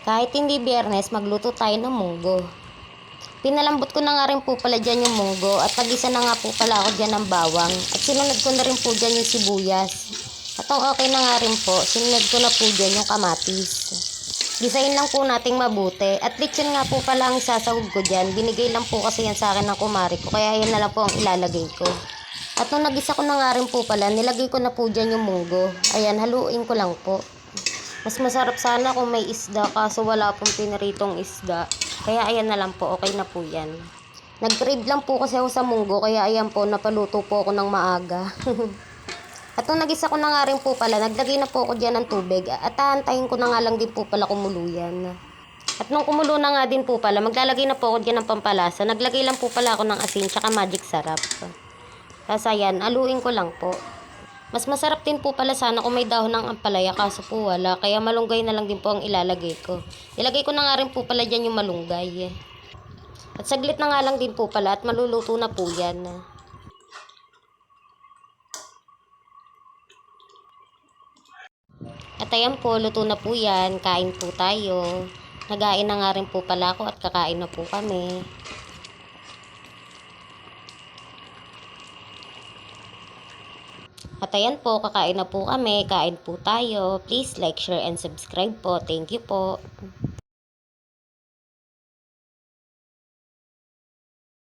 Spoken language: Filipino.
Kahit hindi biyernes, magluto tayo ng munggo. Pinalambot ko na nga rin po pala dyan yung munggo at nag-isa na nga po pala ako dyan ng bawang. At sinunod ko na rin po dyan yung sibuyas. At ang okay na nga rin po, sinunod ko na po dyan yung kamatis. Gisahin lang po nating mabuti. At lechon nga po pala ang sasahog ko dyan. Binigay lang po kasi yan sa akin ng kumari ko. Kaya yan na lang po ang ilalagay ko. At nung nag-isa ko na nga rin po pala, nilagay ko na po dyan yung munggo. Ayan, haluin ko lang po. Mas masarap sana kung may isda kaso wala pong pinaritong isda. Kaya ayan na lang po, okay na po yan. Nag-crave lang po kasi ako sa munggo kaya ayan po, napaluto po ako ng maaga. At nung nag-isa ko na nga rin po pala, naglagay na po ako dyan ng tubig. At hahantayin ko na nga lang din po pala kumuluyan. At nung kumulo na nga din po pala, maglalagay na po ako dyan ng pampalasa. Naglagay lang po pala ako ng asin tsaka magic sarap. Tapos ayan, aluin ko lang po. Mas masarap din po pala sana kung may dahon ng ampalaya kaso po wala. Kaya malunggay na lang din po ang ilalagay ko. Ilagay ko na nga rin po pala dyan yung malunggay. At saglit na nga lang din po pala at maluluto na po yan. At ayan po, luto na po yan. Kain po tayo. Nagain na nga rin po pala ako at kakain na po kami. At ayan po, kakain na po kami. Kain po tayo. Please like, share, and subscribe po. Thank you po.